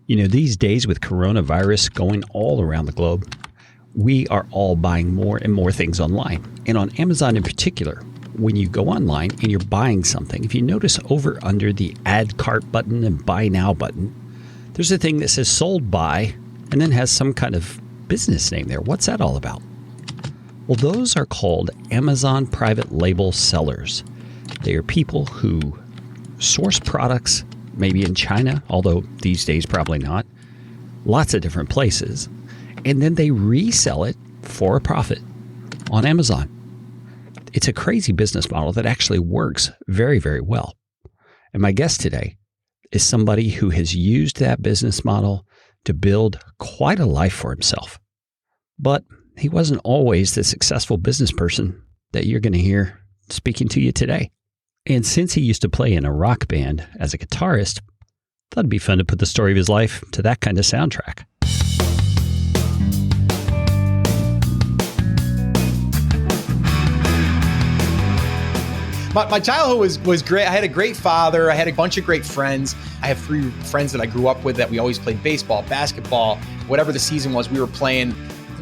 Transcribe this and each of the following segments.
You know, these days with coronavirus going all around the globe, we are all buying more and more things online. And on Amazon in particular, when you go online and you're buying something, if you notice over under the add cart button and buy now button, there's a thing that says sold by and then has some kind of business name there. What's that all about? Well, those are called Amazon private label sellers. They are people who source products maybe in China, although these days probably not, lots of different places, and then they resell it for a profit on Amazon. It's a crazy business model that actually works very, very well. And my guest today is somebody who has used that business model to build quite a life for himself. But he wasn't always the successful business person that you're going to hear speaking to you today. And since he used to play in a rock band as a guitarist, thought it'd be fun to put the story of his life to that kind of soundtrack. My childhood was great. I had a great father. I had a bunch of great friends. I have 3 friends that I grew up with that we always played baseball, basketball, whatever the season was, we were playing.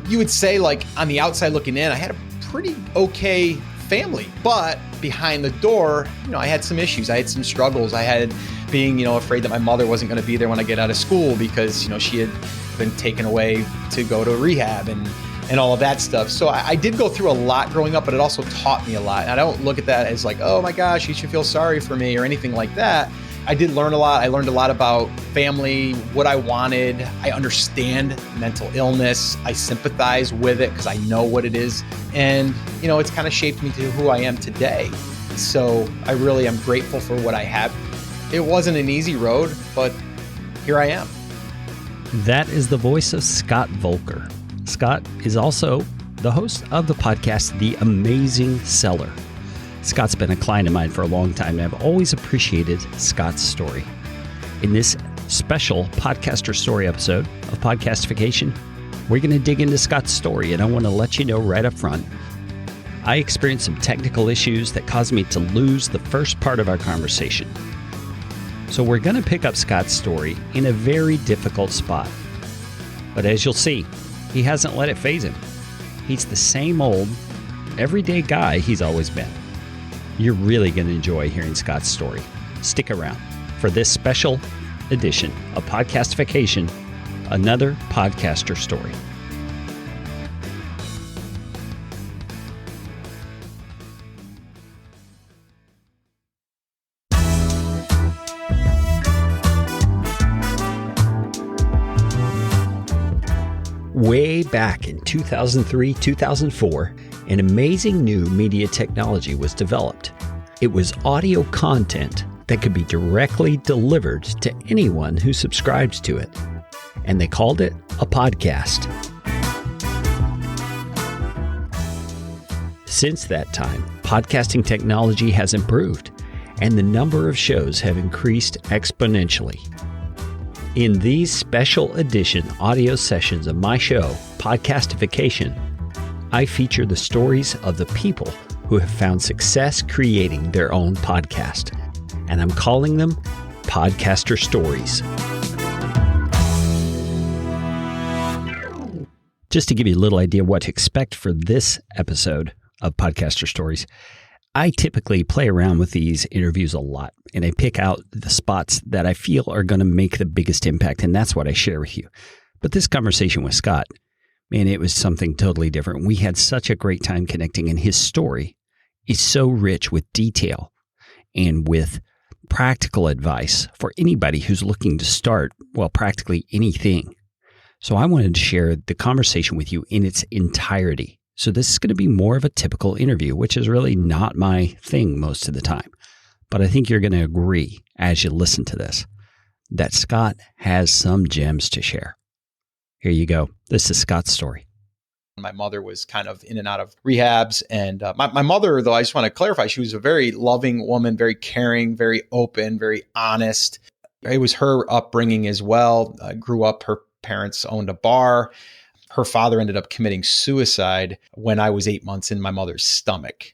You would say, like, on the outside looking in, I had a pretty okay family, but behind the door, I had some issues. I had some struggles. I had being, afraid that my mother wasn't going to be there when I get out of school because, she had been taken away to go to rehab and all of that stuff. So I did go through a lot growing up, but it also taught me a lot. And I don't look at that as like, oh my gosh, you should feel sorry for me or anything like that. I did learn a lot. I learned a lot about family, what I wanted. I understand mental illness. I sympathize with it because I know what it is. And, it's kind of shaped me to who I am today. So I really am grateful for what I have. It wasn't an easy road, but here I am. That is the voice of Scott Voelker. Scott is also the host of the podcast, The Amazing Seller. Scott's been a client of mine for a long time, and I've always appreciated Scott's story. In this special podcaster story episode of Podcastification, we're going to dig into Scott's story, and I want to let you know right up front, I experienced some technical issues that caused me to lose the first part of our conversation. So we're going to pick up Scott's story in a very difficult spot. But as you'll see, he hasn't let it faze him. He's the same old, everyday guy he's always been. You're really going to enjoy hearing Scott's story. Stick around for this special edition of Podcastification, another podcaster story. Way back in 2003, 2004, an amazing new media technology was developed. It was audio content that could be directly delivered to anyone who subscribed to it. And they called it a podcast. Since that time, podcasting technology has improved, and the number of shows have increased exponentially. In these special edition audio sessions of my show, Podcastification, I feature the stories of the people who have found success creating their own podcast. And I'm calling them Podcaster Stories. Just to give you a little idea what to expect for this episode of Podcaster Stories, I typically play around with these interviews a lot, and I pick out the spots that I feel are going to make the biggest impact, and that's what I share with you. But this conversation with Scott, man, it was something totally different. We had such a great time connecting, and his story is so rich with detail and with practical advice for anybody who's looking to start, well, practically anything. So I wanted to share the conversation with you in its entirety. So this is going to be more of a typical interview, which is really not my thing most of the time. But I think you're going to agree as you listen to this that Scott has some gems to share. Here you go. This is Scott's story. My mother was kind of in and out of rehabs. And my mother, though, I just want to clarify, she was a very loving woman, very caring, very open, very honest. It was her upbringing as well. I grew up, her parents owned a bar. Her father ended up committing suicide when I was 8 months in my mother's stomach.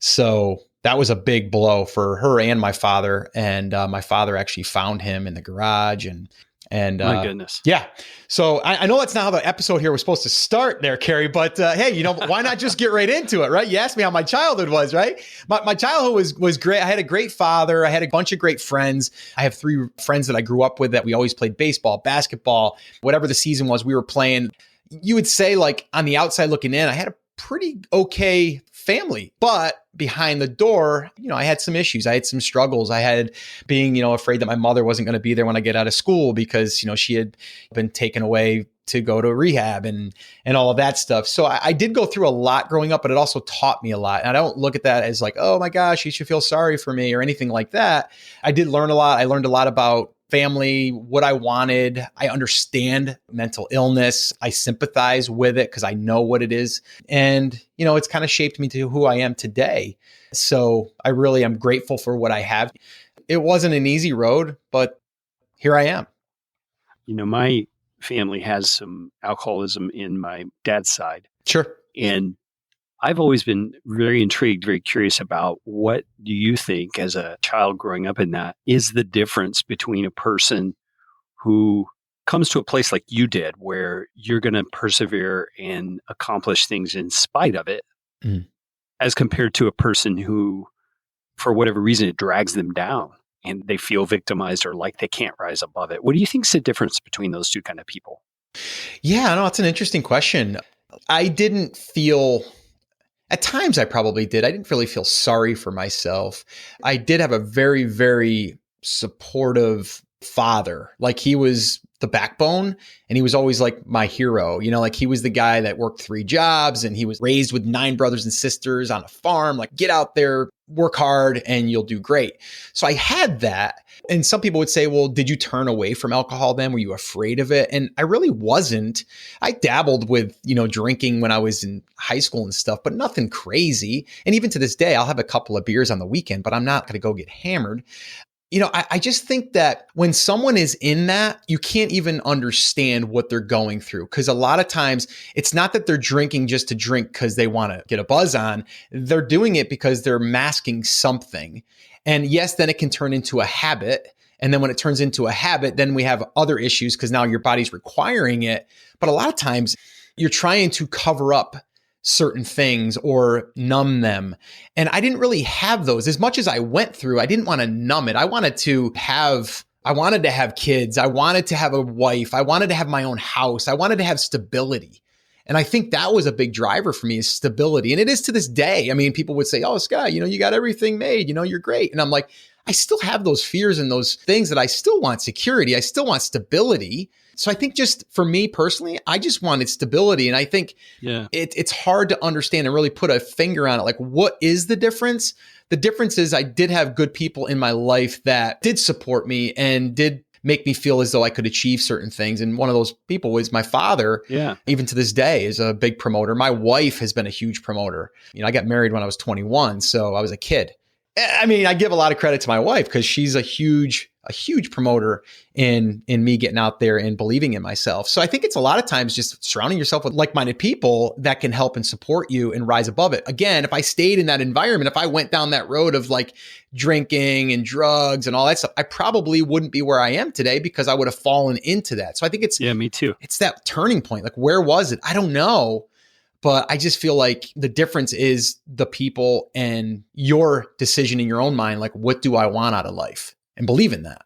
So that was a big blow for her and my father. And my father actually found him in the garage and And My goodness. yeah. So I know that's not how the episode here was supposed to start there, Carrie, but hey, why not just get right into it, right? You asked me how my childhood was, right? My childhood was great. I had a great father. I had a bunch of great friends. I have 3 friends that I grew up with that we always played baseball, basketball, whatever the season was we were playing. You would say, like, on the outside looking in, I had a pretty okay family, but behind the door, I had some issues. I had some struggles. I had being, afraid that my mother wasn't going to be there when I get out of school because, she had been taken away to go to rehab and all of that stuff. So I did go through a lot growing up, but it also taught me a lot. And I don't look at that as like, oh my gosh, you should feel sorry for me or anything like that. I did learn a lot. I learned a lot about family, what I wanted. I understand mental illness. I sympathize with it because I know what it is. And, it's kind of shaped me to who I am today. So I really am grateful for what I have. It wasn't an easy road, but here I am. My family has some alcoholism in my dad's side. Sure. And I've always been very intrigued, very curious about what do you think as a child growing up in that is the difference between a person who comes to a place like you did, where you're going to persevere and accomplish things in spite of it, as compared to a person who, for whatever reason, it drags them down and they feel victimized or like they can't rise above it. What do you think is the difference between those two kind of people? Yeah, no, it's an interesting question. I didn't feel... At times I probably did. I didn't really feel sorry for myself. I did have a very, very supportive father. Like, he was the backbone and he was always like my hero. Like, he was the guy that worked 3 jobs and he was raised with 9 brothers and sisters on a farm. Like, get out there, work hard and you'll do great. So I had that. And some people would say, well, did you turn away from alcohol then? Were you afraid of it? And I really wasn't. I dabbled with, drinking when I was in high school and stuff, but nothing crazy. And even to this day, I'll have a couple of beers on the weekend, but I'm not going to go get hammered. I just think that when someone is in that, you can't even understand what they're going through. Because a lot of times it's not that they're drinking just to drink because they want to get a buzz on. They're doing it because they're masking something. And yes, then it can turn into a habit. And then when it turns into a habit, then we have other issues because now your body's requiring it. But a lot of times you're trying to cover up certain things or numb them. And I didn't really have those. As much as I went through, I didn't want to numb it. I wanted to have kids. I wanted to have a wife. I wanted to have my own house. I wanted to have stability. And I think that was a big driver for me, is stability. And it is to this day. I mean, people would say, oh, Scott, you got everything made, you're great. And I'm like, I still have those fears and those things that I still want security. I still want stability. So I think just for me personally, I just wanted stability. And I think it's hard to understand and really put a finger on it. Like, what is the difference? The difference is I did have good people in my life that did support me and did make me feel as though I could achieve certain things. And one of those people was my father. Yeah. Even to this day is a big promoter. My wife has been a huge promoter. I got married when I was 21, so I was a kid. I mean, I give a lot of credit to my wife because she's a huge promoter in me getting out there and believing in myself. So I think it's a lot of times just surrounding yourself with like-minded people that can help and support you and rise above it. Again, if I stayed in that environment, if I went down that road of like drinking and drugs and all that stuff, I probably wouldn't be where I am today because I would have fallen into that. So I think it's me too. It's that turning point. Like, where was it? I don't know. But I just feel like the difference is the people and your decision in your own mind. Like, what do I want out of life? And believe in that.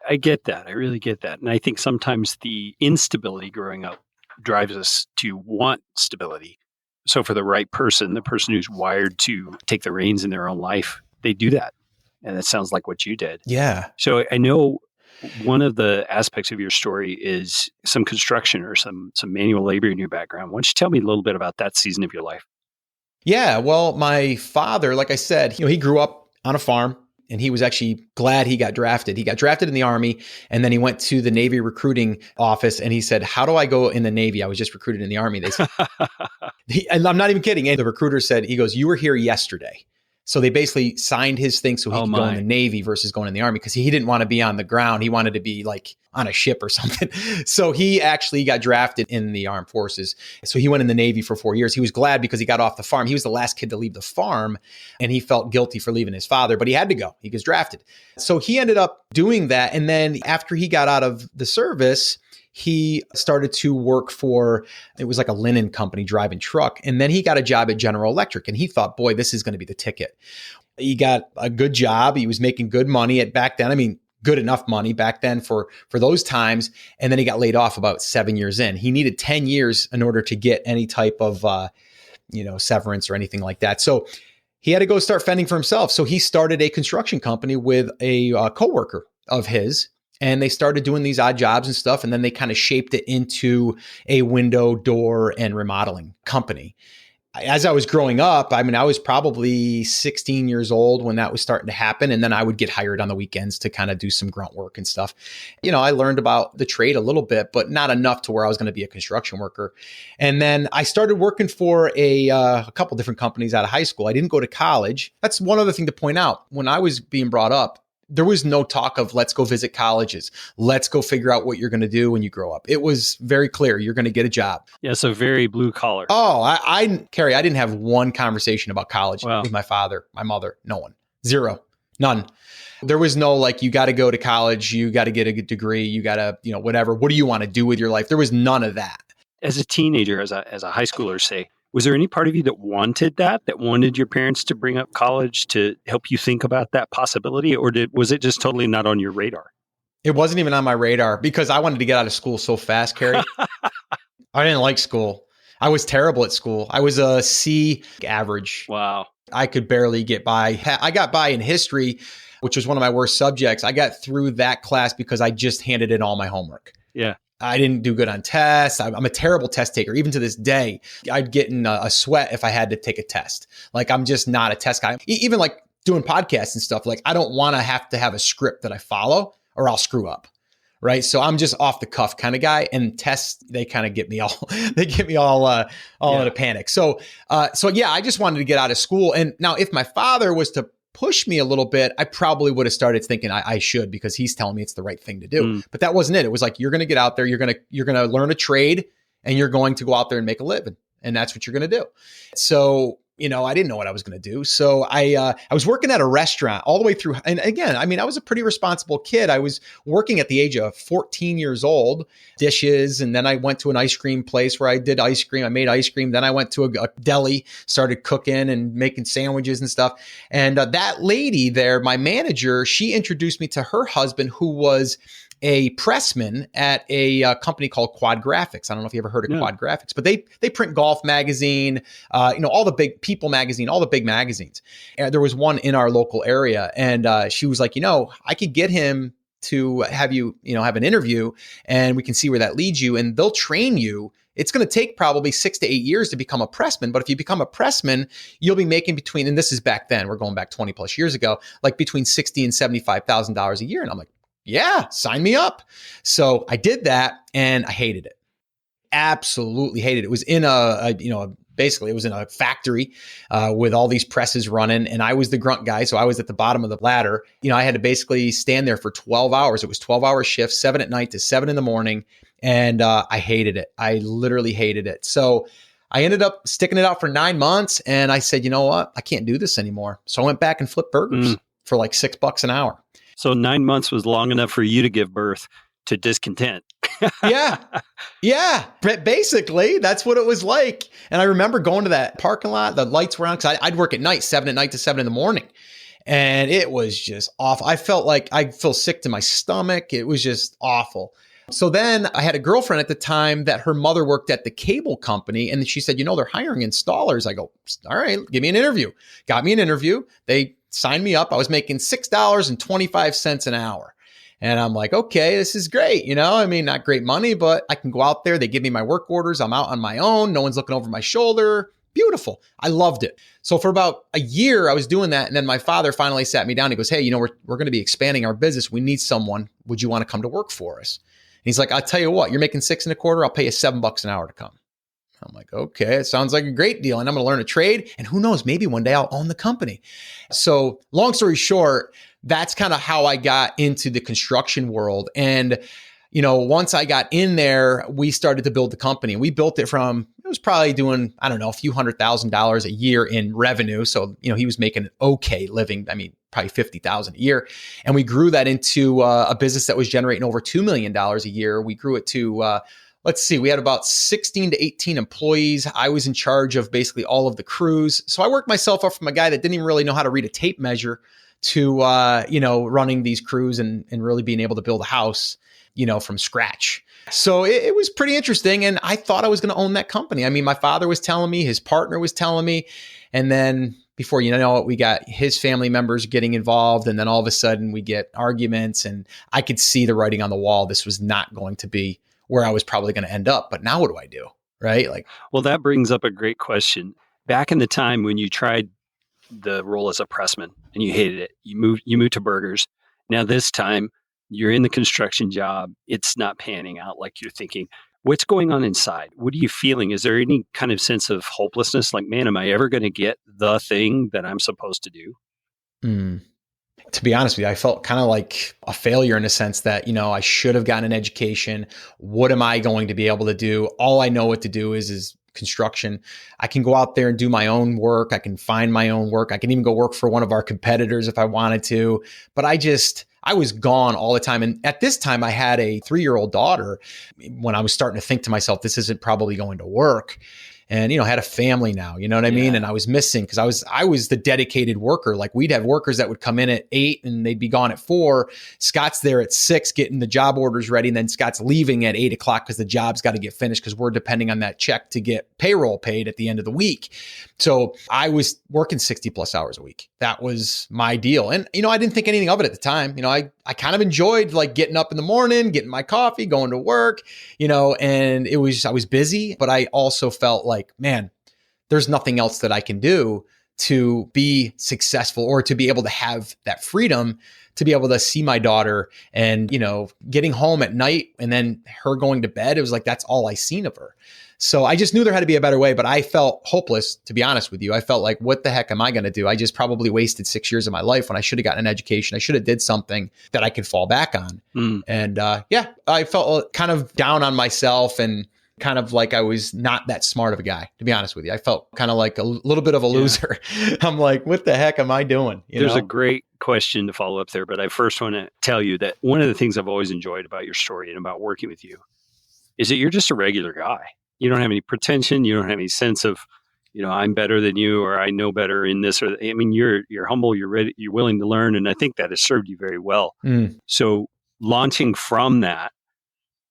I get that. I really get that. And I think sometimes the instability growing up drives us to want stability. So for the right person, the person who's wired to take the reins in their own life, they do that. And it sounds like what you did. Yeah. So I know one of the aspects of your story is some construction or some manual labor in your background. Why don't you tell me a little bit about that season of your life? Yeah, well, my father, like I said, he grew up on a farm and he was actually glad he got drafted. He got drafted in the Army and then he went to the Navy recruiting office and he said, how do I go in the Navy? I was just recruited in the Army. They said, and I'm not even kidding. And the recruiter said, he goes, you were here yesterday. So they basically signed his thing so he could go in the Navy versus going in the Army because he didn't want to be on the ground. He wanted to be like on a ship or something. So he actually got drafted in the armed forces. So he went in the Navy for 4 years. He was glad because he got off the farm. He was the last kid to leave the farm, and he felt guilty for leaving his father, but he had to go. He gets drafted. So he ended up doing that. And then after he got out of the service, he started to work for, it was like a linen company, driving truck. And then he got a job at General Electric, and he thought, boy, this is going to be the ticket. He got a good job. He was making good money at back then. I mean, good enough money back then for those times. And then he got laid off about 7 years in. He needed 10 years in order to get any type of, severance or anything like that. So he had to go start fending for himself. So he started a construction company with a coworker of his, and they started doing these odd jobs and stuff. And then they kind of shaped it into a window, door, and remodeling company. As I was growing up, I mean, I was probably 16 years old when that was starting to happen. And then I would get hired on the weekends to kind of do some grunt work and stuff. I learned about the trade a little bit, but not enough to where I was going to be a construction worker. And then I started working for a couple different companies out of high school. I didn't go to college. That's one other thing to point out. When I was being brought up, there was no talk of let's go visit colleges. Let's go figure out what you're going to do when you grow up. It was very clear. You're going to get a job. Yeah. So very blue collar. Oh, Carrie, I didn't have one conversation about college Wow. with my father, my mother. No one. Zero. None. There was no like, you got to go to college. You got to get a good degree. You got to, whatever. What do you want to do with your life? There was none of that. As a teenager, as a high schooler, say, was there any part of you that wanted your parents to bring up college to help you think about that possibility? Or was it just totally not on your radar? It wasn't even on my radar because I wanted to get out of school so fast, Carrie. I didn't like school. I was terrible at school. I was a C average. Wow. I could barely get by. I got by in history, which was one of my worst subjects. I got through that class because I just handed in all my homework. Yeah. I didn't do good on tests. I'm a terrible test taker. Even to this day, I'd get in a sweat if I had to take a test. Like, I'm just not a test guy. Even like doing podcasts and stuff, like I don't want to have a script that I follow or I'll screw up. Right. So I'm just off the cuff kind of guy, and tests, they kind of get me all, in a panic. So yeah, I just wanted to get out of school. And now if my father was to push me a little bit, I probably would have started thinking I should, because he's telling me it's the right thing to do. But that wasn't it. It was like, you're going to get out there, you're going to learn a trade, and you're going to go out there and make a living. And that's what you're going to do. So, I didn't know what I was going to do. So I was working at a restaurant all the way through. And again, I mean, I was a pretty responsible kid. I was working at the age of 14 years old, dishes. And then I went to an ice cream place where I did ice cream. I made ice cream. Then I went to a deli, started cooking and making sandwiches and stuff. And that lady there, my manager, she introduced me to her husband, who was a pressman at a company called Quad Graphics. I don't know if you ever heard of Quad Graphics, but they print Golf Magazine, all the big People Magazine, all the big magazines. And there was one in our local area, and she was like, I could get him to have you, have an interview, and we can see where that leads you, and they'll train you. It's going to take probably 6 to 8 years to become a pressman. But if you become a pressman, you'll be making between, and this is back then, we're going back 20 plus years ago, like between $60,000 and $75,000 a year. And I'm like, yeah, sign me up. So I did that, and I hated it. Absolutely hated it. It was in basically it was in a factory with all these presses running, and I was the grunt guy. So I was at the bottom of the ladder. I had to basically stand there for 12 hours. It was 12-hour shifts, 7 at night to 7 in the morning. And I hated it. I literally hated it. So I ended up sticking it out for 9 months, and I said, you know what? I can't do this anymore. So I went back and flipped burgers for like $6 an hour. So 9 months was long enough for you to give birth to discontent. Yeah. But basically, that's what it was like. And I remember going to that parking lot, the lights were on, because I'd work at night, 7 at night to 7 in the morning. And it was just awful. I felt like I feel sick to my stomach. It was just awful. So then I had a girlfriend at the time that her mother worked at the cable company. And she said, they're hiring installers. I go, all right, give me an interview. Got me an interview. They signed me up. I was making $6.25 an hour. And I'm like, okay, this is great. Not great money, but I can go out there. They give me my work orders. I'm out on my own. No one's looking over my shoulder. Beautiful. I loved it. So for about a year, I was doing that. And then my father finally sat me down. He goes, hey, we're going to be expanding our business. We need someone. Would you want to come to work for us? And he's like, I'll tell you what, you're making $6.25. I'll pay you $7 an hour to come. I'm like, okay, it sounds like a great deal. And I'm going to learn a trade. And who knows, maybe one day I'll own the company. So long story short, that's kind of how I got into the construction world. And, once I got in there, we started to build the company. We built it from, it was probably doing, I don't know, a few $100,000 a year in revenue. So, he was making an okay living. I mean, probably 50,000 a year. And we grew that into a business that was generating over $2 million a year. We grew it to, we had about 16 to 18 employees. I was in charge of basically all of the crews. So I worked myself up from a guy that didn't even really know how to read a tape measure to, running these crews and really being able to build a house, from scratch. So it was pretty interesting. And I thought I was going to own that company. I mean, my father was telling me, his partner was telling me, and then before you know it, we got his family members getting involved. And then all of a sudden we get arguments, and I could see the writing on the wall. This was not going to be where I was probably going to end up. But now what do I do? Right? Well, that brings up a great question. Back in the time when you tried the role as a pressman and you hated it, you moved to burgers. Now this time you're in the construction job. It's not panning out like you're thinking. What's going on inside? What are you feeling? Is there any kind of sense of hopelessness? Like, man, am I ever going to get the thing that I'm supposed to do? To be honest with you, I felt kind of like a failure in a sense that, I should have gotten an education. What am I going to be able to do? All I know what to do is construction. I can go out there and do my own work. I can find my own work. I can even go work for one of our competitors if I wanted to. But I was gone all the time. And at this time, I had a 3-year-old daughter when I was starting to think to myself, this isn't probably going to work. And, had a family now, you know what I mean? And I was missing because I was the dedicated worker. Like, we'd have workers that would come in at 8 and they'd be gone at 4. Scott's there at 6 getting the job orders ready. And then Scott's leaving at 8 o'clock because the job's got to get finished because we're depending on that check to get payroll paid at the end of the week. So I was working 60 plus hours a week. That was my deal. And, I didn't think anything of it at the time. I kind of enjoyed like getting up in the morning, getting my coffee, going to work, and I was busy, but I also felt like, man, there's nothing else that I can do to be successful or to be able to have that freedom to be able to see my daughter and, getting home at night and then her going to bed. It was like, that's all I seen of her. So I just knew there had to be a better way, but I felt hopeless, to be honest with you. I felt like, what the heck am I going to do? I just probably wasted 6 years of my life when I should have gotten an education. I should have did something that I could fall back on. And I felt kind of down on myself and kind of like I was not that smart of a guy, to be honest with you. I felt kind of like a little bit of a loser. I'm like, what the heck am I doing? There's a great question to follow up there, but I first want to tell you that one of the things I've always enjoyed about your story and about working with you is that you're just a regular guy. You don't have any pretension. You don't have any sense of, I'm better than you, or I know better in this, or you're humble, you're ready, you're willing to learn. And I think that has served you very well. So launching from that,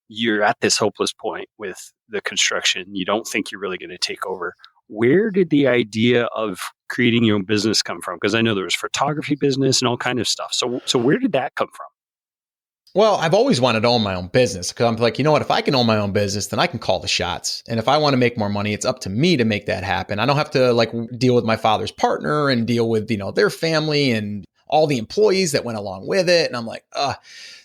you're at this hopeless point with the construction. You don't think you're really going to take over. Where did the idea of creating your own business come from? Because I know there was photography business and all kind of stuff. So where did that come from? Well, I've always wanted to own my own business because I'm like, you know what? If I can own my own business, then I can call the shots. And if I want to make more money, it's up to me to make that happen. I don't have to like deal with my father's partner and deal with, their family and all the employees that went along with it. And I'm like,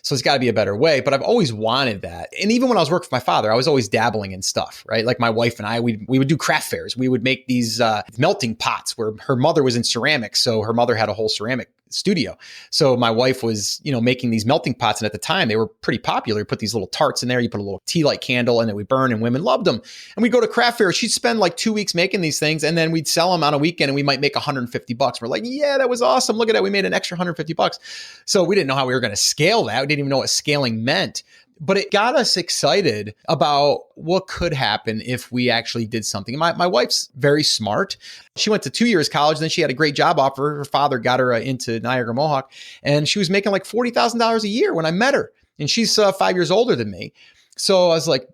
so it's got to be a better way. But I've always wanted that. And even when I was working for my father, I was always dabbling in stuff, right? Like my wife and I, we would do craft fairs. We would make these melting pots where her mother was in ceramics. So her mother had a whole ceramic studio. So my wife was, making these melting pots. And at the time they were pretty popular. You put these little tarts in there, you put a little tea light candle and then we burn and women loved them. And we'd go to craft fairs. She'd spend like 2 weeks making these things and then we'd sell them on a weekend and we might make $150. We're like, yeah, that was awesome. Look at that. We made an extra $150. So we didn't know how we were going to scale that. We didn't even know what scaling meant. But it got us excited about what could happen if we actually did something. My wife's very smart. She went to 2 years college, then she had a great job offer. Her father got her into Niagara Mohawk, and she was making like $40,000 a year when I met her. And she's 5 years older than me. So I was like,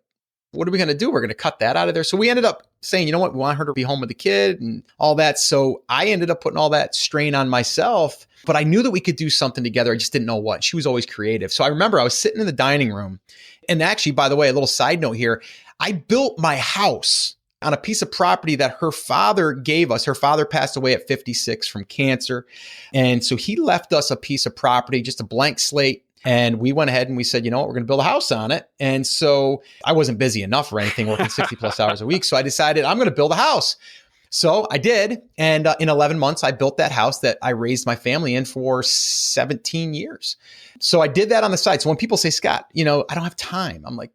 what are we going to do? We're going to cut that out of there. So we ended up saying, you know what? We want her to be home with the kid and all that. So I ended up putting all that strain on myself, but I knew that we could do something together. I just didn't know what. She was always creative. So I remember I was sitting in the dining room. And actually, by the way, a little side note here, I built my house on a piece of property that her father gave us. Her father passed away at 56 from cancer. And so he left us a piece of property, just a blank slate. And we went ahead and we said, you know what, we're going to build a house on it. And so I wasn't busy enough or anything, working 60 plus hours a week. So I decided I'm going to build a house. So I did. And in 11 months, I built that house that I raised my family in for 17 years. So I did that on the side. So when people say, Scott, I don't have time. I'm like,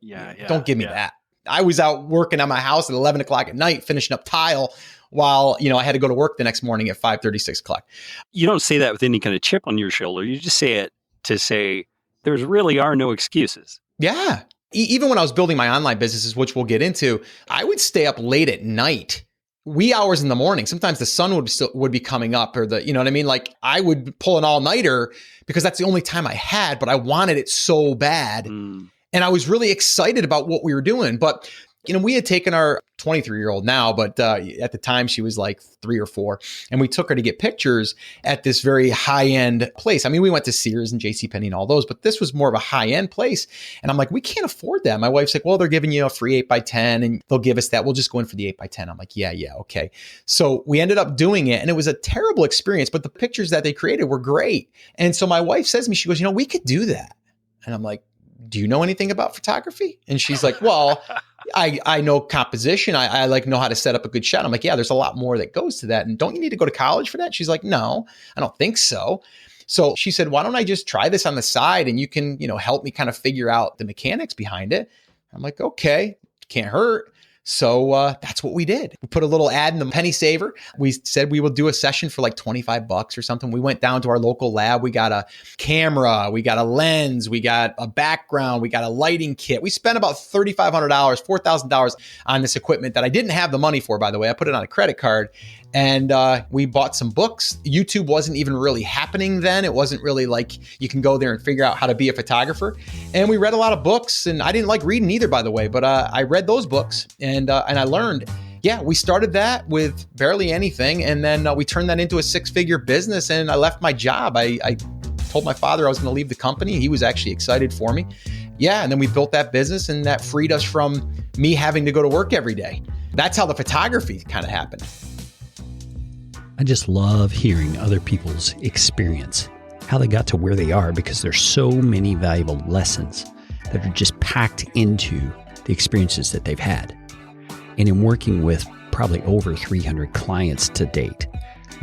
don't give me that. I was out working on my house at 11 o'clock at night, finishing up tile while, I had to go to work the next morning at 5:30, 6 o'clock. You don't say that with any kind of chip on your shoulder. You just say it to say there's really are no excuses. Yeah. Even when I was building my online businesses, which we'll get into, I would stay up late at night, wee hours in the morning. Sometimes the sun would be coming up, or you know what I mean? Like I would pull an all-nighter because that's the only time I had, but I wanted it so bad. And I was really excited about what we were doing. But, we had taken our 23-year-old now, but at the time she was like 3 or 4. And we took her to get pictures at this very high-end place. I mean, we went to Sears and JCPenney and all those, but this was more of a high-end place. And I'm like, we can't afford that. My wife's like, well, they're giving you a free 8x10 and they'll give us that. We'll just go in for the 8x10. I'm like, yeah, okay. So we ended up doing it and it was a terrible experience, but the pictures that they created were great. And so my wife says to me, she goes, we could do that. And I'm like, do you know anything about photography? And she's like, well, I know composition. I know how to set up a good shot. I'm like, yeah, there's a lot more that goes to that. And don't you need to go to college for that? She's like, no, I don't think so. So she said, why don't I just try this on the side and you can, help me kind of figure out the mechanics behind it. I'm like, okay, can't hurt. So that's what we did. We put a little ad in the Penny Saver. We said we would do a session for like $25 or something. We went down to our local lab. We got a camera, we got a lens, we got a background, we got a lighting kit. We spent about $3,500, $4,000 on this equipment that I didn't have the money for, by the way. I put it on a credit card. And we bought some books. YouTube wasn't even really happening then. It wasn't really like you can go there and figure out how to be a photographer. And we read a lot of books. And I didn't like reading either, by the way, but I read those books and I learned. Yeah, we started that with barely anything. And then we turned that into a 6-figure business. And I left my job. I told my father I was going to leave the company. He was actually excited for me. Yeah, and then we built that business and that freed us from me having to go to work every day. That's how the photography kind of happened. I just love hearing other people's experience, how they got to where they are, because there's so many valuable lessons that are just packed into the experiences that they've had. And in working with probably over 300 clients to date,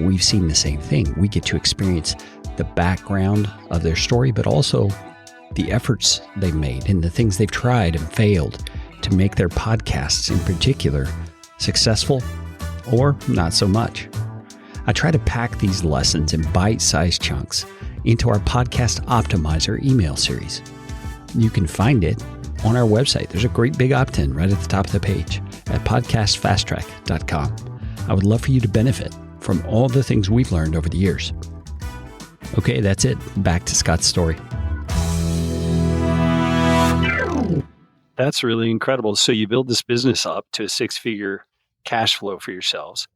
we've seen the same thing. We get to experience the background of their story, but also the efforts they've made and the things they've tried and failed to make their podcasts in particular successful or not so much. I try to pack these lessons in bite-sized chunks into our Podcast Optimizer email series. You can find it on our website. There's a great big opt-in right at the top of the page at podcastfasttrack.com. I would love for you to benefit from all the things we've learned over the years. Okay, that's it. Back to Scott's story. That's really incredible. So you build this business up to a 6-figure cash flow for yourselves.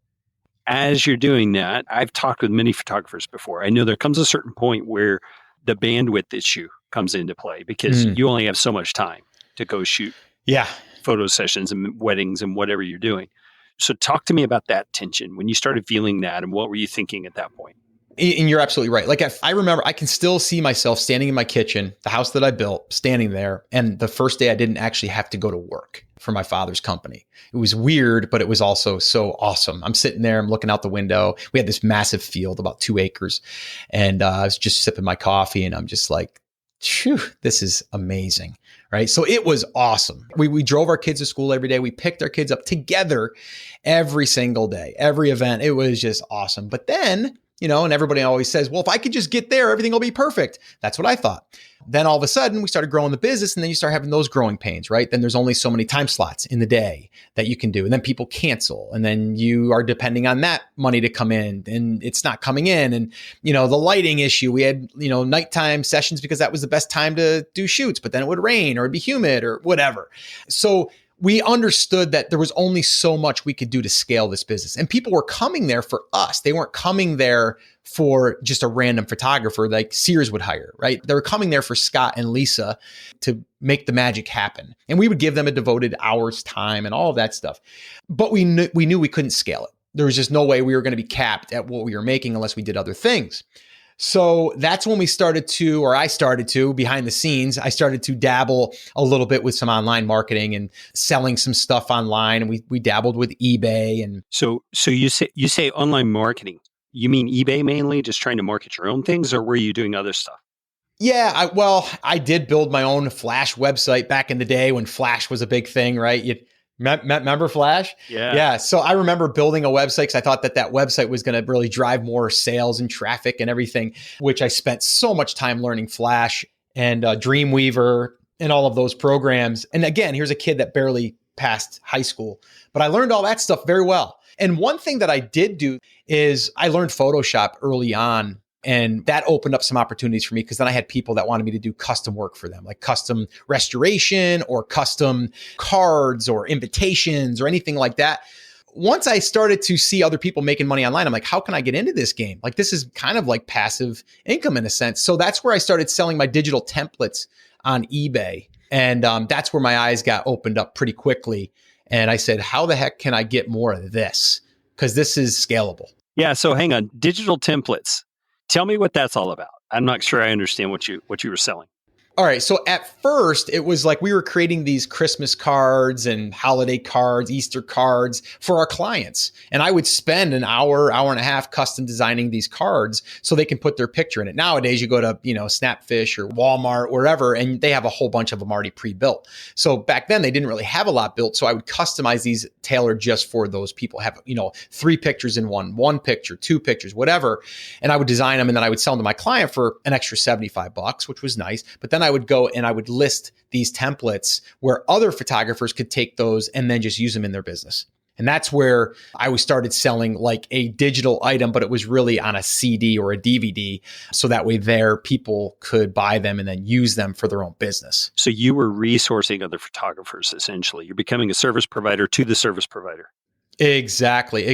As you're doing that, I've talked with many photographers before. I know there comes a certain point where the bandwidth issue comes into play because you only have so much time to go shoot photo sessions and weddings and whatever you're doing. So talk to me about that tension when you started feeling that and what were you thinking at that point? And you're absolutely right. Like I remember, I can still see myself standing in my kitchen, the house that I built, standing there. And the first day I didn't actually have to go to work for my father's company. It was weird, but it was also so awesome. I'm sitting there, I'm looking out the window. We had this massive field, about 2 acres. And I was just sipping my coffee and I'm just like, phew, this is amazing. Right. So it was awesome. We drove our kids to school every day. We picked our kids up together every single day, every event. It was just awesome. But then, and everybody always says, well, if I could just get there, everything will be perfect. That's what I thought. Then all of a sudden we started growing the business and then you start having those growing pains, right? Then there's only so many time slots in the day that you can do. And then people cancel. And then you are depending on that money to come in and it's not coming in. And, the lighting issue, we had, nighttime sessions because that was the best time to do shoots, but then it would rain or it'd be humid or whatever. So we understood that there was only so much we could do to scale this business. And people were coming there for us. They weren't coming there for just a random photographer like Sears would hire, right? They were coming there for Scott and Lisa to make the magic happen. And we would give them a devoted hour's time and all of that stuff. But we knew we couldn't scale it. There was just no way we were going to be capped at what we were making unless we did other things. So that's when I started to, behind the scenes, I started to dabble a little bit with some online marketing and selling some stuff online. And we dabbled with eBay. And So you say online marketing. You mean eBay mainly, just trying to market your own things, or were you doing other stuff? yeah, I did build my own Flash website back in the day when Flash was a big thing, right? Remember Flash? Yeah. Yeah. So I remember building a website because I thought that website was going to really drive more sales and traffic and everything, which I spent so much time learning Flash and Dreamweaver and all of those programs. And again, here's a kid that barely passed high school, but I learned all that stuff very well. And one thing that I did do is I learned Photoshop early on. And that opened up some opportunities for me because then I had people that wanted me to do custom work for them, like custom restoration or custom cards or invitations or anything like that. Once I started to see other people making money online, I'm like, how can I get into this game? Like, this is kind of like passive income in a sense. So that's where I started selling my digital templates on eBay. And that's where my eyes got opened up pretty quickly. And I said, how the heck can I get more of this? Because this is scalable. Yeah. So hang on, digital templates. Tell me what that's all about. I'm not sure I understand what you were selling. All right. So at first, it was like we were creating these Christmas cards and holiday cards, Easter cards for our clients. And I would spend an hour and a half custom designing these cards so they can put their picture in it. Nowadays, you go to, Snapfish or Walmart, wherever, and they have a whole bunch of them already pre-built. So back then, they didn't really have a lot built. So I would customize these tailored just for those people. Have, 3 pictures in one picture, 2 pictures, whatever. And I would design them and then I would sell them to my client for an extra $75, which was nice. But then I would go and I would list these templates where other photographers could take those and then just use them in their business. And that's where I started selling like a digital item, but it was really on a CD or a DVD. So that way people could buy them and then use them for their own business. So you were resourcing other photographers, essentially. You're becoming a service provider to the service provider. Exactly.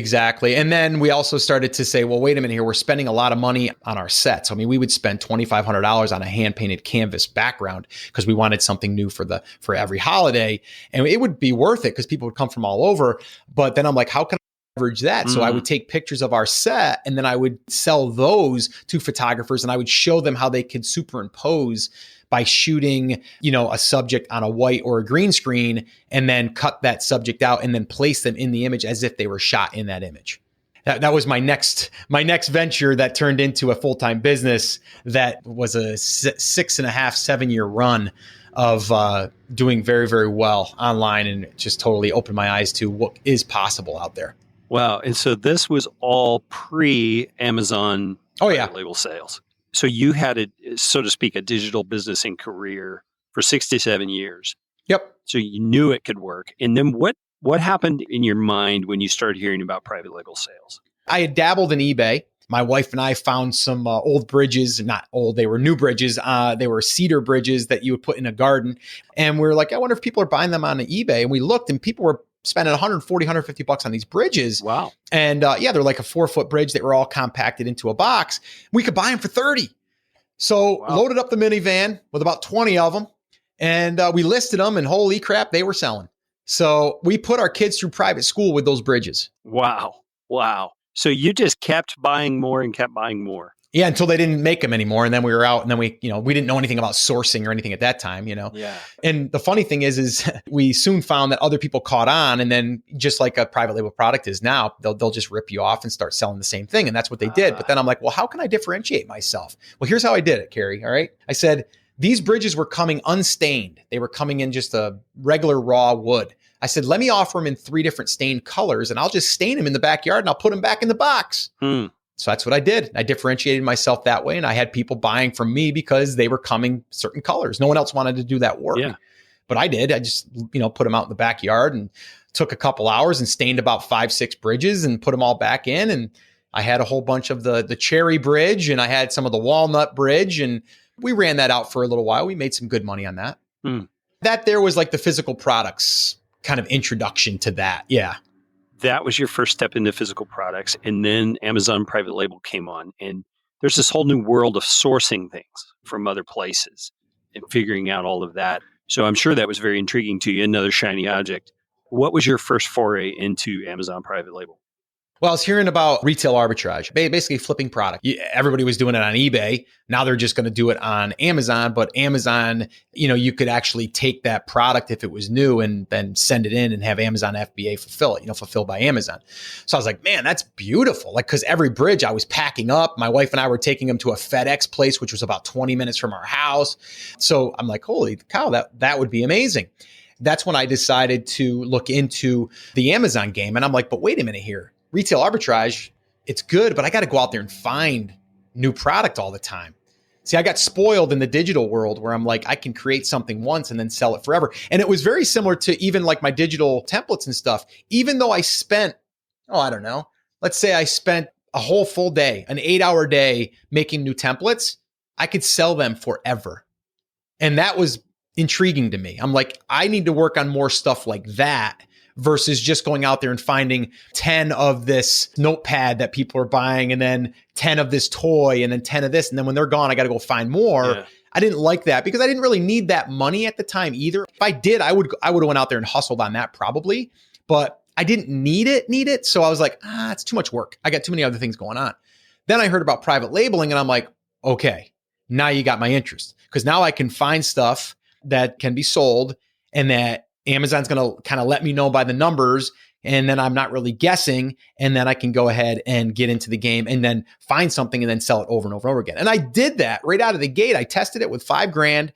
And then we also started to say, well, wait a minute here. We're spending a lot of money on our sets. I mean, we would spend $2,500 on a hand painted canvas background because we wanted something new for every holiday. And it would be worth it because people would come from all over. But then I'm like, how can I leverage that? So I would take pictures of our set and then I would sell those to photographers and I would show them how they could superimpose by shooting, a subject on a white or a green screen and then cut that subject out and then place them in the image as if they were shot in that image. That was my next venture that turned into a full-time business that was a 6.5, 7-year run of doing very, very well online and just totally opened my eyes to what is possible out there. Wow. And so this was all pre-Amazon label sales. So you had, so to speak, a digital business and career for 6 to 7 years. Yep. So you knew it could work. And then what happened in your mind when you started hearing about private label sales? I had dabbled in eBay. My wife and I found some old bridges, not old, they were new bridges. They were cedar bridges that you would put in a garden. And we were like, I wonder if people are buying them on eBay. And we looked and people were spending $140, $150 on these bridges. Wow. And they're like a 4-foot bridge that were all compacted into a box. We could buy them for $30. So loaded up the minivan with about 20 of them and we listed them and holy crap, they were selling. So we put our kids through private school with those bridges. Wow. So you just kept buying more and kept buying more. Yeah, until they didn't make them anymore. And then we were out and then we didn't know anything about sourcing or anything at that time, Yeah. And the funny thing is we soon found that other people caught on and then just like a private label product is now, they'll just rip you off and start selling the same thing. And that's what they did. But then I'm like, well, how can I differentiate myself? Well, here's how I did it, Carrie. All right. I said, these bridges were coming unstained. They were coming in just a regular raw wood. I said, let me offer them in 3 different stained colors and I'll just stain them in the backyard and I'll put them back in the box. So that's what I did. I differentiated myself that way. And I had people buying from me because they were coming certain colors. No one else wanted to do that work. Yeah. But I did. I just, put them out in the backyard and took a couple hours and stained about 5-6 bridges and put them all back in. And I had a whole bunch of the cherry bridge and I had some of the walnut bridge. And we ran that out for a little while. We made some good money on that. That there was like the physical products kind of introduction to that. Yeah. That was your first step into physical products. And then Amazon private label came on. And there's this whole new world of sourcing things from other places and figuring out all of that. So I'm sure that was very intriguing to you, another shiny object. What was your first foray into Amazon private label? Well, I was hearing about retail arbitrage, basically flipping product. Everybody was doing it on eBay. Now they're just going to do it on Amazon. But Amazon, you could actually take that product if it was new and then send it in and have Amazon FBA fulfill it, fulfilled by Amazon. So I was like, man, that's beautiful. Like, because every bridge I was packing up, my wife and I were taking them to a FedEx place, which was about 20 minutes from our house. So I'm like, holy cow, that would be amazing. That's when I decided to look into the Amazon game. And I'm like, but wait a minute here. Retail arbitrage, it's good, but I got to go out there and find new product all the time. See, I got spoiled in the digital world where I'm like, I can create something once and then sell it forever. And it was very similar to even like my digital templates and stuff. Even though I spent, I don't know, let's say I spent a whole full day, an 8-hour day making new templates, I could sell them forever. And that was intriguing to me. I'm like, I need to work on more stuff like that versus just going out there and finding 10 of this notepad that people are buying and then 10 of this toy and then 10 of this. And then when they're gone, I got to go find more. Yeah. I didn't like that because I didn't really need that money at the time either. If I did, I would have went out there and hustled on that probably, but I didn't need it. So I was like, it's too much work. I got too many other things going on. Then I heard about private labeling and I'm like, okay, now you got my interest because now I can find stuff that can be sold and that Amazon's going to kind of let me know by the numbers, and then I'm not really guessing, and then I can go ahead and get into the game and then find something and then sell it over and over and over again. And I did that right out of the gate. I tested it with $5,000.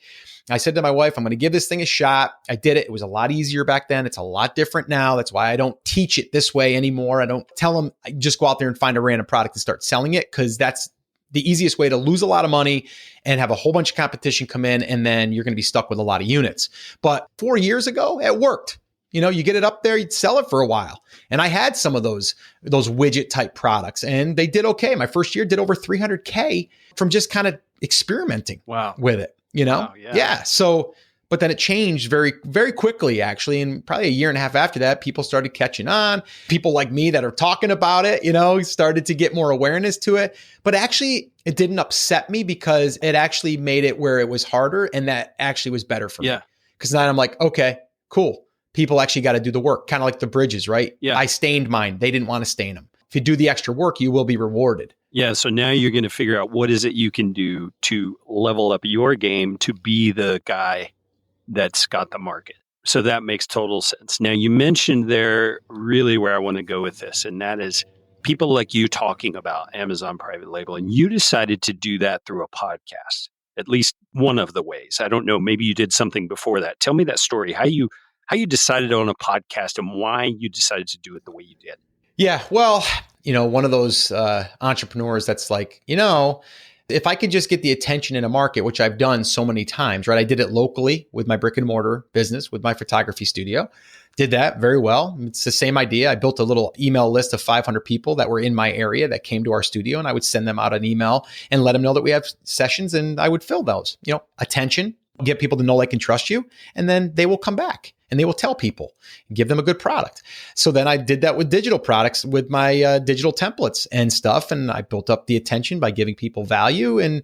I said to my wife, I'm going to give this thing a shot. I did it. It was a lot easier back then. It's a lot different now. That's why I don't teach it this way anymore. I don't tell them, just go out there and find a random product and start selling it because that's the easiest way to lose a lot of money and have a whole bunch of competition come in, and then you're going to be stuck with a lot of units. But 4 years ago, it worked. You get it up there, you'd sell it for a while. And I had some of those widget type products and they did okay. My first year did over 300K from just kind of experimenting with it, Wow, yeah. So, but then it changed very, very quickly, actually. And probably a year and a half after that, people started catching on. People like me that are talking about it, started to get more awareness to it. But actually, it didn't upset me because it actually made it where it was harder. And that actually was better for me. Because now I'm like, okay, cool. People actually got to do the work, kind of like the bridges, right? Yeah. I stained mine. They didn't want to stain them. If you do the extra work, you will be rewarded. Yeah. So now you're going to figure out what is it you can do to level up your game to be the guy that's got the market. So that makes total sense. Now, you mentioned there really where I want to go with this, and that is people like you talking about Amazon private label, and you decided to do that through a podcast, at least one of the ways. I don't know, maybe you did something before that. Tell me that story, how you decided on a podcast and why you decided to do it the way you did. Yeah, well, one of those entrepreneurs that's like, if I could just get the attention in a market, which I've done so many times, right? I did it locally with my brick and mortar business, with my photography studio. Did that very well. It's the same idea. I built a little email list of 500 people that were in my area that came to our studio, and I would send them out an email and let them know that we have sessions, and I would fill those. Attention, get people to know, like, and trust you, and then they will come back. And they will tell people, give them a good product. So then I did that with digital products, with my digital templates and stuff. And I built up the attention by giving people value and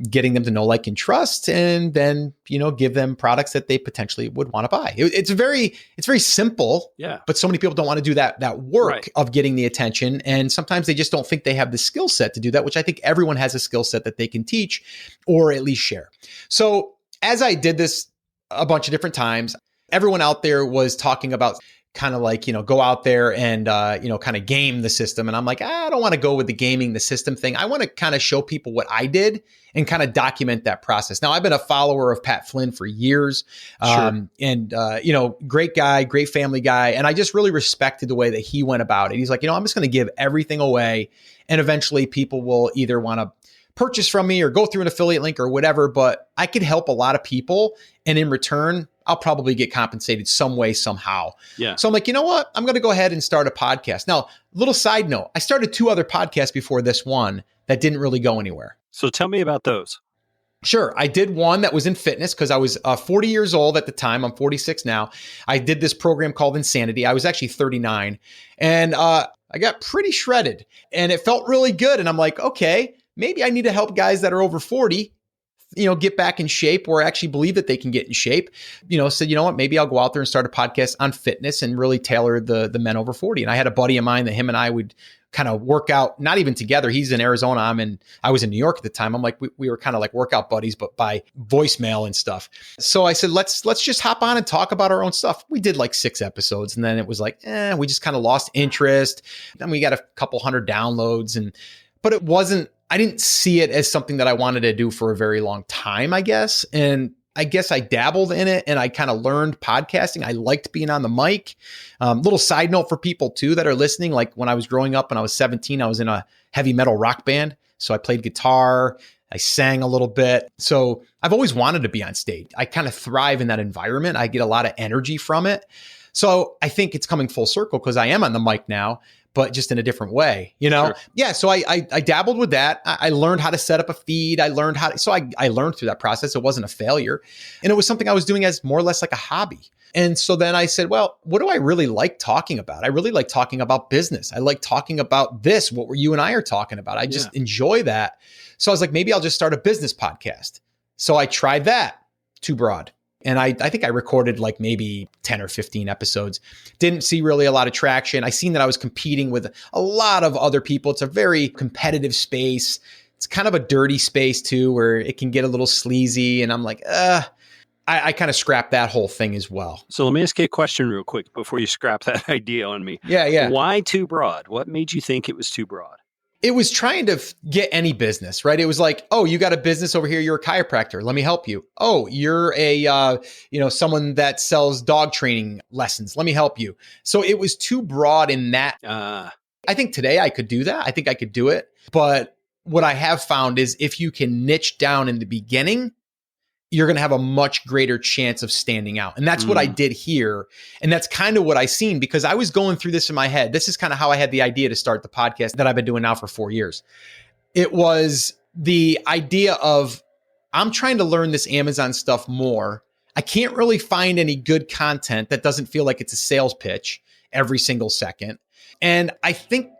getting them to know, like, and trust, and then, give them products that they potentially would want to buy. It's very simple, but so many people don't want to do that work of getting the attention. And sometimes they just don't think they have the skill set to do that, which I think everyone has a skill set that they can teach or at least share. So as I did this a bunch of different times, everyone out there was talking about kind of like, go out there and, kind of game the system. And I'm like, I don't want to go with the gaming the system thing. I want to kind of show people what I did and kind of document that process. Now, I've been a follower of Pat Flynn for years, great guy, great family guy. And I just really respected the way that he went about it. He's like, I'm just going to give everything away. And eventually people will either want to purchase from me or go through an affiliate link or whatever, but I could help a lot of people. And in return, I'll probably get compensated some way, somehow. Yeah. So I'm like, you know what? I'm going to go ahead and start a podcast. Now, little side note, I started 2 other podcasts before this one that didn't really go anywhere. So tell me about those. Sure. I did one that was in fitness because I was 40 years old at the time. I'm 46 now. I did this program called Insanity. I was actually 39 and I got pretty shredded and it felt really good. And I'm like, okay, maybe I need to help guys that are over 40 get back in shape, or actually believe that they can get in shape, said, you know what, maybe I'll go out there and start a podcast on fitness and really tailor the men over 40. And I had a buddy of mine that him and I would kind of work out, not even together. He's in Arizona. I was in New York at the time. I'm like, we were kind of like workout buddies, but by voicemail and stuff. So I said, let's just hop on and talk about our own stuff. We did like 6 episodes, and then it was like, we just kind of lost interest. Then we got a couple hundred downloads, but it wasn't, I didn't see it as something that I wanted to do for a very long time, I guess. And I guess I dabbled in it and I kind of learned podcasting. I liked being on the mic. Little side note for people too that are listening. Like when I was growing up, when I was 17, I was in a heavy metal rock band. So I played guitar, I sang a little bit. So I've always wanted to be on stage. I kind of thrive in that environment. I get a lot of energy from it. So I think it's coming full circle because I am on the mic now, but just in a different way, Sure. Yeah. So I dabbled with that. I learned how to set up a feed. I learned I learned through that process. It wasn't a failure. And it was something I was doing as more or less like a hobby. And so then I said, well, what do I really like talking about? I really like talking about business. I like talking about this, what you and I are talking about. I just enjoy that. So I was like, maybe I'll just start a business podcast. So I tried that. Too broad. And I think I recorded like maybe 10 or 15 episodes. Didn't see really a lot of traction. I seen that I was competing with a lot of other people. It's a very competitive space. It's kind of a dirty space too, where it can get a little sleazy. And I'm like, I kind of scrapped that whole thing as well. So let me ask you a question real quick before you scrap that idea on me. Yeah. Why too broad? What made you think it was too broad? It was trying to get any business, right? It was like, oh, you got a business over here. You're a chiropractor. Let me help you. Oh, you're a, someone that sells dog training lessons. Let me help you. So it was too broad in that. I think today I could do that. I think I could do it. But what I have found is if you can niche down in the beginning, you're going to have a much greater chance of standing out. And that's what I did here. And that's kind of what I seen because I was going through this in my head. This is kind of how I had the idea to start the podcast that I've been doing now for 4 years. It was the idea of I'm trying to learn this Amazon stuff more. I can't really find any good content that doesn't feel like it's a sales pitch every single second. And I think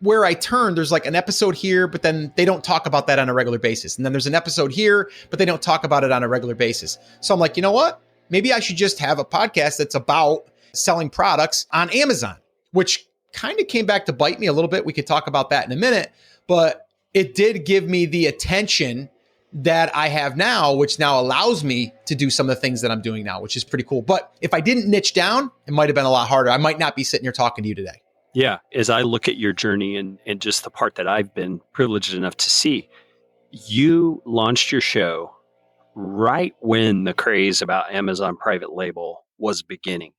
where I turn, there's like an episode here, but then they don't talk about that on a regular basis. And then there's an episode here, but they don't talk about it on a regular basis. So I'm like, you know what? Maybe I should just have a podcast that's about selling products on Amazon, which kind of came back to bite me a little bit. We could talk about that in a minute, but it did give me the attention that I have now, which now allows me to do some of the things that I'm doing now, which is pretty cool. But if I didn't niche down, it might have been a lot harder. I might not be sitting here talking to you today. Yeah. As I look at your journey and just the part that I've been privileged enough to see, you launched your show right when the craze about Amazon private label was beginning,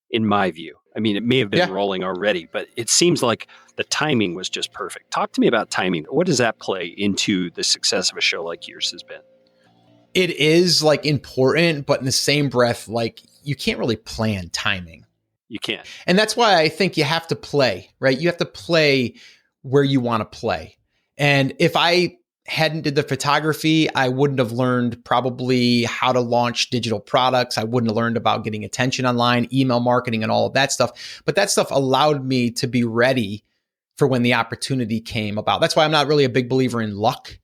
in my view. I mean, it may have been rolling already, but it seems like the timing was just perfect. Talk to me about timing. What does that play into the success of a show like yours has been? It is like important, but in the same breath, like you can't really plan timing. You can't. And that's why I think you have to play, right? You have to play where you want to play. And if I hadn't did the photography, I wouldn't have learned probably how to launch digital products. I wouldn't have learned about getting attention online, email marketing, and all of that stuff. But that stuff allowed me to be ready for when the opportunity came about. That's why I'm not really a big believer in luck.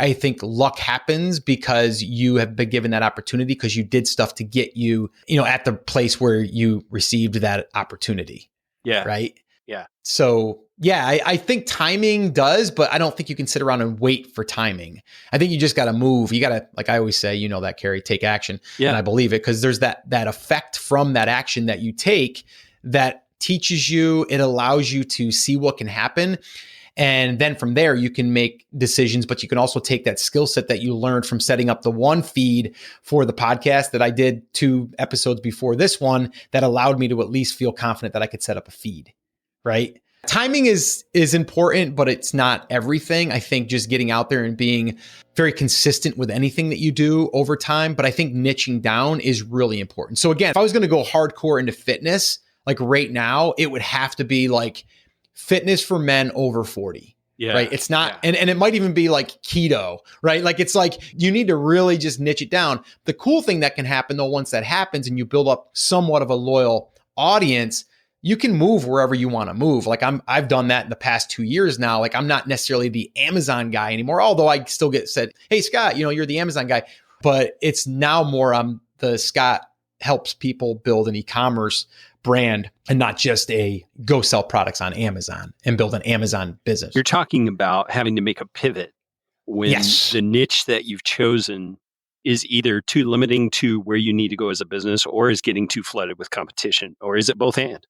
I think luck happens because you have been given that opportunity because you did stuff to get you, at the place where you received that opportunity. Yeah. Right. Yeah. So I think timing does, but I don't think you can sit around and wait for timing. I think you just got to move. You got to, like I always say, that Carrie, take action. Yeah. And I believe it because there's that effect from that action that you take that teaches you, it allows you to see what can happen. And then from there, you can make decisions, but you can also take that skill set that you learned from setting up the one feed for the podcast that I did 2 episodes before this one that allowed me to at least feel confident that I could set up a feed, right? Timing is important, but it's not everything. I think just getting out there and being very consistent with anything that you do over time. But I think niching down is really important. So again, if I was going to go hardcore into fitness, like right now, it would have to be like fitness for men over 40. Yeah. Right. It's not, and it might even be like keto, right? Like, it's like, you need to really just niche it down. The cool thing that can happen though, once that happens and you build up somewhat of a loyal audience, you can move wherever you want to move. Like I've done that in the past 2 years now. Like I'm not necessarily the Amazon guy anymore, although I still get said, hey, Scott, you're the Amazon guy. But it's now more the Scott helps people build an e-commerce brand and not just a go sell products on Amazon and build an Amazon business. You're talking about having to make a pivot when the niche that you've chosen is either too limiting to where you need to go as a business or is getting too flooded with competition, or is it both and?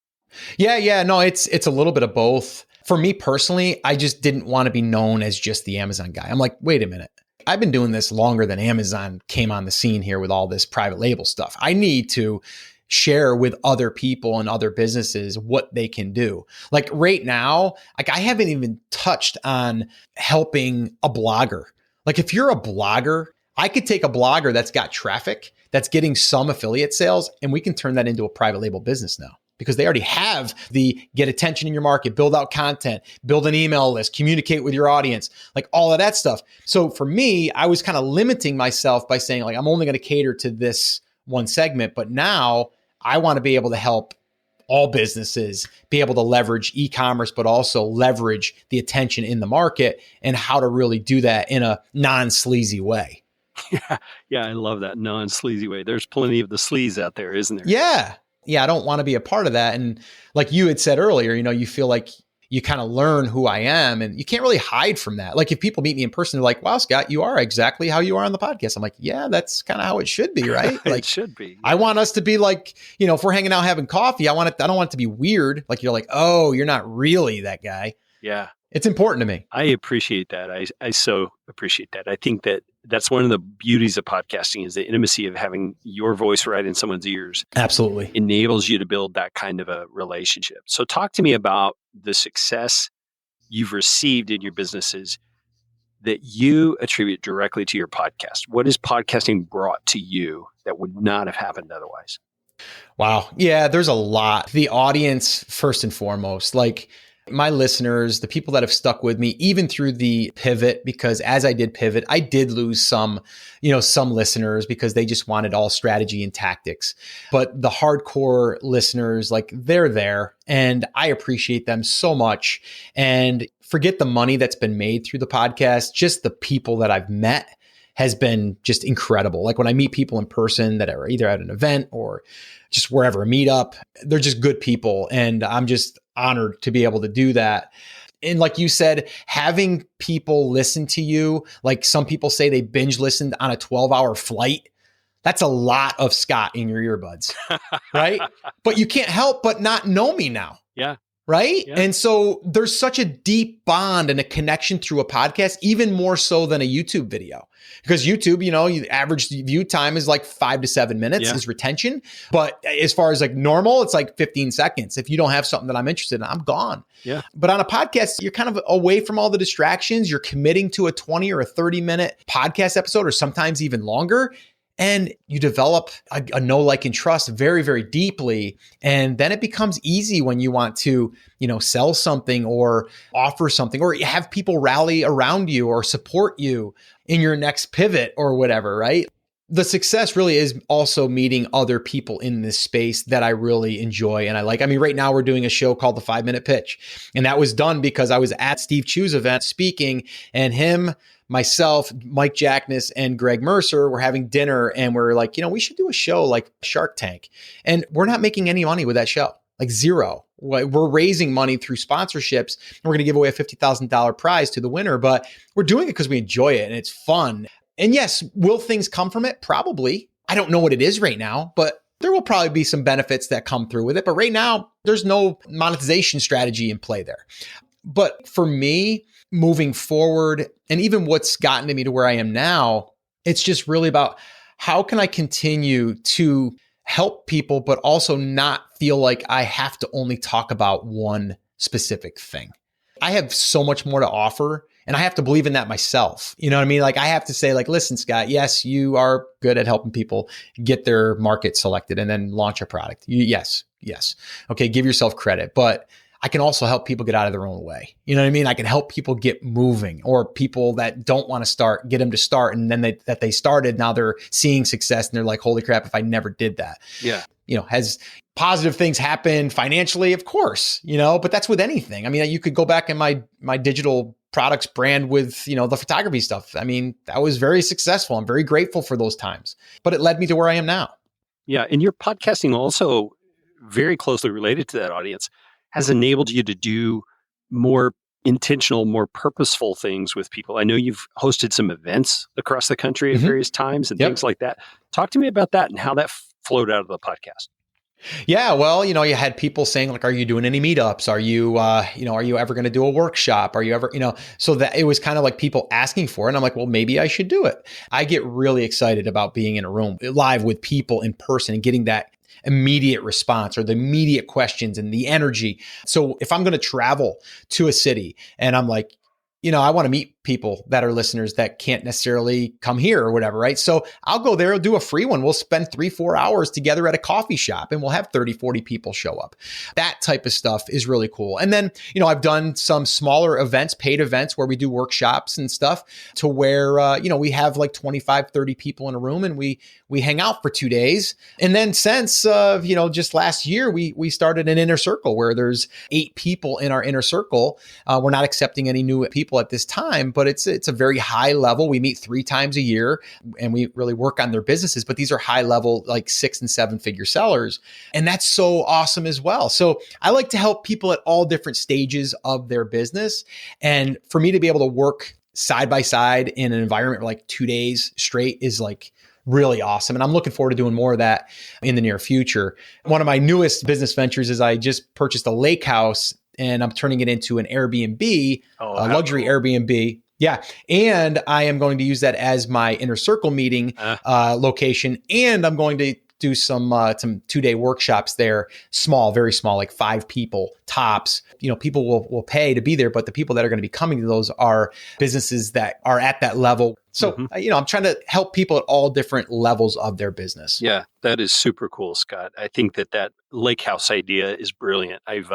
Yeah. No, it's a little bit of both. For me personally, I just didn't want to be known as just the Amazon guy. I'm like, wait a minute. I've been doing this longer than Amazon came on the scene here with all this private label stuff. I need to share with other people and other businesses what they can do. Like right now, like I haven't even touched on helping a blogger. Like if you're a blogger, I could take a blogger that's got traffic, that's getting some affiliate sales, and we can turn that into a private label business now because they already have the get attention in your market, build out content, build an email list, communicate with your audience, like all of that stuff. So for me, I was kind of limiting myself by saying like, I'm only going to cater to this one segment. But now I want to be able to help all businesses be able to leverage e-commerce, but also leverage the attention in the market and how to really do that in a non-sleazy way. Yeah, I love that non-sleazy way. There's plenty of the sleaze out there, isn't there? Yeah, I don't want to be a part of that. And like you had said earlier, you feel like you kind of learn who I am and you can't really hide from that. Like if people meet me in person, they're like, wow, Scott, you are exactly how you are on the podcast. I'm like, yeah, that's kind of how it should be, right? Like it should be. Yeah. I want us to be like, if we're hanging out having coffee, I don't want it to be weird. Like you're like, oh, you're not really that guy. Yeah. It's important to me. I appreciate that. I so appreciate that. I think that's one of the beauties of podcasting is the intimacy of having your voice right in someone's ears. Absolutely. Enables you to build that kind of a relationship. So talk to me about the success you've received in your businesses that you attribute directly to your podcast. What has podcasting brought to you that would not have happened otherwise? Wow. Yeah, there's a lot. The audience, first and foremost, like my listeners, the people that have stuck with me, even through the pivot, because as I did pivot, I did lose some listeners because they just wanted all strategy and tactics. But the hardcore listeners, like they're there and I appreciate them so much. And forget the money that's been made through the podcast, just the people that I've met has been just incredible. Like when I meet people in person that are either at an event or just wherever, a meetup, they're just good people. And I'm just honored to be able to do that. And like you said, having people listen to you, like some people say they binge listened on a 12-hour flight. That's a lot of Scott in your earbuds, right? But you can't help but not know me now. Yeah. Right. Yeah. And so there's such a deep bond and a connection through a podcast, even more so than a YouTube video. Because YouTube, the average view time is like 5 to 7 minutes is retention. But as far as like normal, it's like 15 seconds. If you don't have something that I'm interested in, I'm gone. Yeah. But on a podcast, you're kind of away from all the distractions. You're committing to a 20 or a 30-minute podcast episode, or sometimes even longer. And you develop a know, like, and trust very, very deeply. And then it becomes easy when you want to, sell something or offer something, or have people rally around you or support you in your next pivot or whatever, right? The success really is also meeting other people in this space that I really enjoy and I like. I mean, right now we're doing a show called The 5-Minute Pitch. And that was done because I was at Steve Chu's event speaking, and him, myself, Mike Jackness, and Greg Mercer were having dinner, and we're like, we should do a show like Shark Tank. And we're not making any money with that show, like zero. We're raising money through sponsorships. And we're going to give away a $50,000 prize to the winner, but we're doing it because we enjoy it and it's fun. And yes, will things come from it? Probably. I don't know what it is right now, but there will probably be some benefits that come through with it. But right now, there's no monetization strategy in play there. But for me, moving forward, and even what's gotten to me to where I am now, it's just really about how can I continue to help people, but also not feel like I have to only talk about one specific thing. I have so much more to offer, and I have to believe in that myself. You know what I mean? Like I have to say, like, listen, Scott, yes, you are good at helping people get their market selected and then launch a product. Yes. Okay, give yourself credit, but I can also help people get out of their own way. You know what I mean? I can help people get moving, or people that don't want to start, get them to start. And then they started, now they're seeing success and they're like, holy crap, if I never did that. Yeah. Has positive things happen financially, of course, but that's with anything. I mean, you could go back in my digital products brand with, the photography stuff. I mean, that was very successful. I'm very grateful for those times, but it led me to where I am now. Yeah. And your podcasting also very closely related to that audience has enabled you to do more intentional, more purposeful things with people. I know you've hosted some events across the country at various times and things like that. Talk to me about that and how that flowed out of the podcast. Yeah, well, you had people saying like, "Are you doing any meetups? Are you, are you ever going to do a workshop? Are you ever, So that it was kind of like people asking for it, and I'm like, well, maybe I should do it. I get really excited about being in a room live with people in person and getting that immediate response or the immediate questions and the energy. So if I'm going to travel to a city and I'm like, I want to meet people that are listeners that can't necessarily come here or whatever, right? So I'll go there, I'll do a free one. We'll spend 3-4 hours together at a coffee shop and we'll have 30-40 people show up. That type of stuff is really cool. And then, I've done some smaller events, paid events where we do workshops and stuff to where, we have like 25-30 people in a room and we hang out for 2 days. And then since, just last year, we started an inner circle where there's 8 people in our inner circle. We're not accepting any new people at this time, but it's a very high level. We meet 3 times a year and we really work on their businesses, but these are high level, like 6 and 7 figure sellers. And that's so awesome as well. So I like to help people at all different stages of their business. And for me to be able to work side by side in an environment for like 2 days straight is like really awesome. And I'm looking forward to doing more of that in the near future. One of my newest business ventures is I just purchased a lake house and I'm turning it into an Airbnb, a luxury Airbnb. Yeah. And I am going to use that as my inner circle meeting location. And I'm going to do some 2-day workshops there, small, very small, like 5 people tops. People will pay to be there, but the people that are going to be coming to those are businesses that are at that level. So, I'm trying to help people at all different levels of their business. Yeah, that is super cool, Scott. I think that lake house idea is brilliant. I've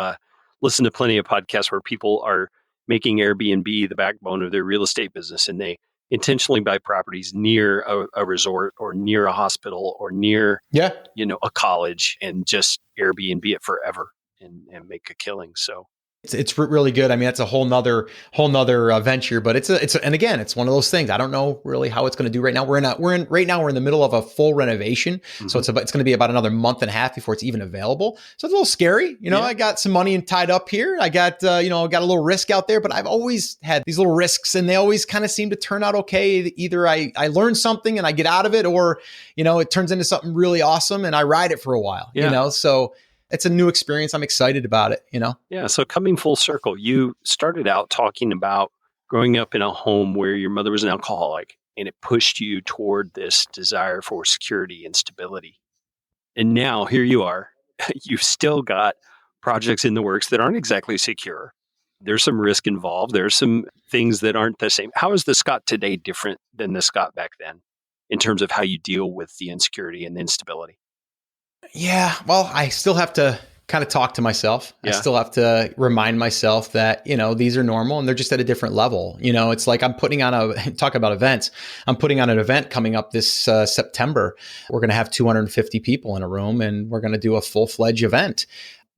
listened to plenty of podcasts where people are making Airbnb the backbone of their real estate business, and they intentionally buy properties near a resort or near a hospital or near, a college and just Airbnb it forever and make a killing. So it's really good. I mean, that's a whole nother venture, but and again, it's one of those things. I don't know really how it's going to do right now. We're in the middle of a full renovation. So it's going to be about another month and a half before it's even available. So it's a little scary. I got some money tied up here. I got, I got a little risk out there, but I've always had these little risks and they always kind of seem to turn out okay. Either I learn something and I get out of it, or, it turns into something really awesome and I ride it for a while, so it's a new experience. I'm excited about it, Yeah. So coming full circle, you started out talking about growing up in a home where your mother was an alcoholic and it pushed you toward this desire for security and stability. And now here you are, you've still got projects in the works that aren't exactly secure. There's some risk involved. There's some things that aren't the same. How is the Scott today different than the Scott back then in terms of how you deal with the insecurity and the instability? Yeah, well, I still have to kind of talk to myself. Yeah. I still have to remind myself that, these are normal and they're just at a different level. It's like I'm putting on talk about events. I'm putting on an event coming up this September. We're going to have 250 people in a room and we're going to do a full-fledged event.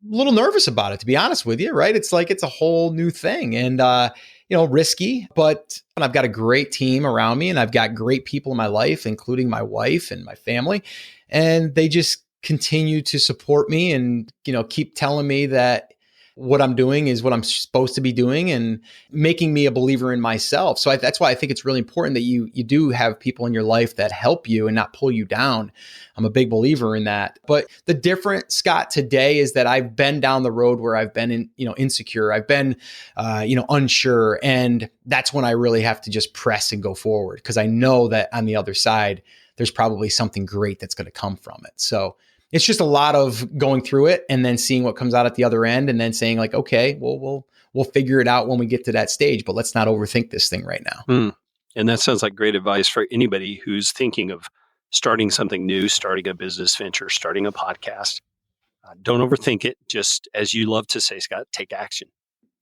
A little nervous about it, to be honest with you, right? It's like it's a whole new thing and, risky, but I've got a great team around me and I've got great people in my life, including my wife and my family. And they just continue to support me and, keep telling me that what I'm doing is what I'm supposed to be doing and making me a believer in myself. So that's why I think it's really important that you do have people in your life that help you and not pull you down. I'm a big believer in that. But the different Scott today is that I've been down the road where I've been insecure. I've been, unsure. And that's when I really have to just press and go forward because I know that on the other side, there's probably something great that's going to come from it. So it's just a lot of going through it and then seeing what comes out at the other end and then saying like, okay, well, we'll figure it out when we get to that stage, but let's not overthink this thing right now. And that sounds like great advice for anybody who's thinking of starting something new, starting a business venture, starting a podcast. Don't overthink it. Just as you love to say, Scott, take action.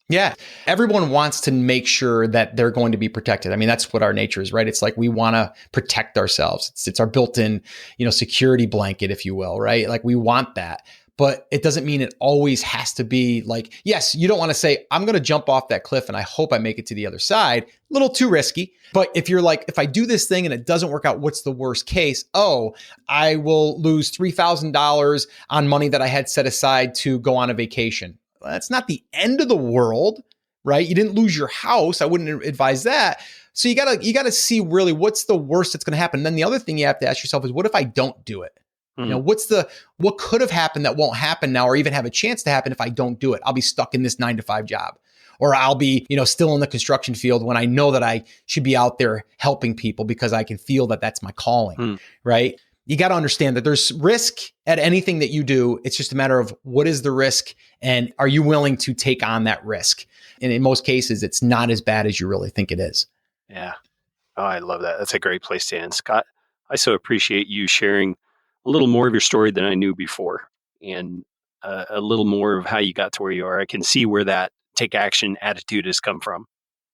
Yeah. Everyone wants to make sure that they're going to be protected. I mean, that's what our nature is, right? It's like we want to protect ourselves. It's our built-in, security blanket, if you will, right? Like we want that. But it doesn't mean it always has to be like, yes, you don't want to say, I'm going to jump off that cliff and I hope I make it to the other side. A little too risky. But if you're like, if I do this thing and it doesn't work out, what's the worst case? Oh, I will lose $3,000 on money that I had set aside to go on a vacation. Well, that's not the end of the world, right? You didn't lose your house. I wouldn't advise that. So you gotta see really what's the worst that's going to happen. And then the other thing you have to ask yourself is, what if I don't do it? What could have happened that won't happen now, or even have a chance to happen if I don't do it? I'll be stuck in this 9-to-5 job, or I'll be, still in the construction field when I know that I should be out there helping people because I can feel that that's my calling, right? You got to understand that there's risk at anything that you do. It's just a matter of what is the risk and are you willing to take on that risk? And in most cases, it's not as bad as you really think it is. Yeah. Oh, I love that. That's a great place to end. Scott, I so appreciate you sharing a little more of your story than I knew before, and a little more of how you got to where you are. I can see where that take action attitude has come from.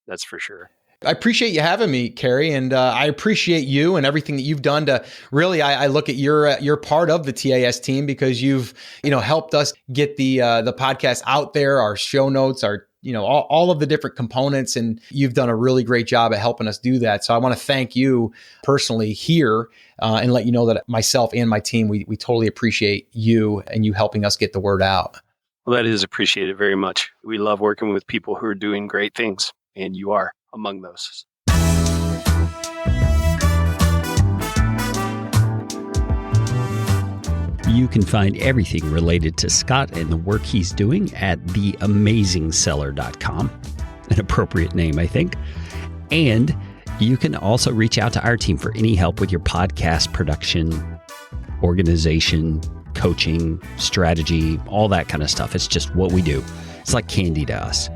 That's for sure. I appreciate you having me, Carrie, and I appreciate you and everything that you've done to really. I look at you're part of the TAS team because you've helped us get the podcast out there, our show notes, our all of the different components, and you've done a really great job at helping us do that. So I want to thank you personally here and let you know that myself and my team, we totally appreciate you and you helping us get the word out. Well, that is appreciated very much. We love working with people who are doing great things, and you are among those. You can find everything related to Scott and the work he's doing at theamazingseller.com. An appropriate name, I think. And you can also reach out to our team for any help with your podcast production, organization, coaching, strategy, all that kind of stuff. It's just what we do. It's like candy to us.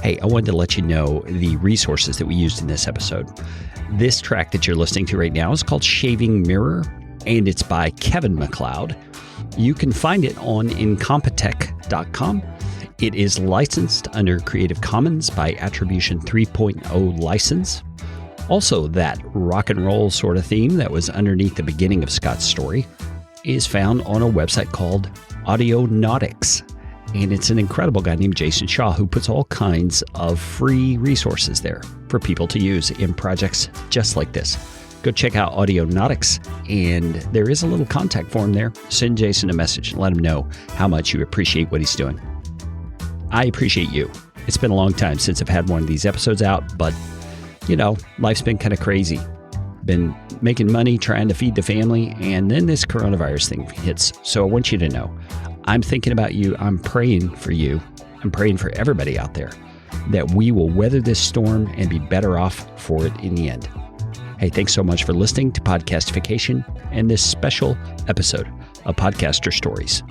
Hey, I wanted to let you know the resources that we used in this episode. This track that you're listening to right now is called Shaving Mirror, and it's by Kevin MacLeod. You can find it on incompetech.com. It is licensed under Creative Commons by Attribution 3.0 license. Also, that rock and roll sort of theme that was underneath the beginning of Scott's story is found on a website called Audionautics. And it's an incredible guy named Jason Shaw who puts all kinds of free resources there for people to use in projects just like this. Go check out Audionautics, and there is a little contact form there. Send Jason a message and let him know how much you appreciate what he's doing. I appreciate you. It's been a long time since I've had one of these episodes out, but, life's been kind of crazy. Been making money, trying to feed the family, and then this coronavirus thing hits. So I want you to know, I'm thinking about you. I'm praying for you. I'm praying for everybody out there that we will weather this storm and be better off for it in the end. Hey, thanks so much for listening to Podcastification and this special episode of Podcaster Stories.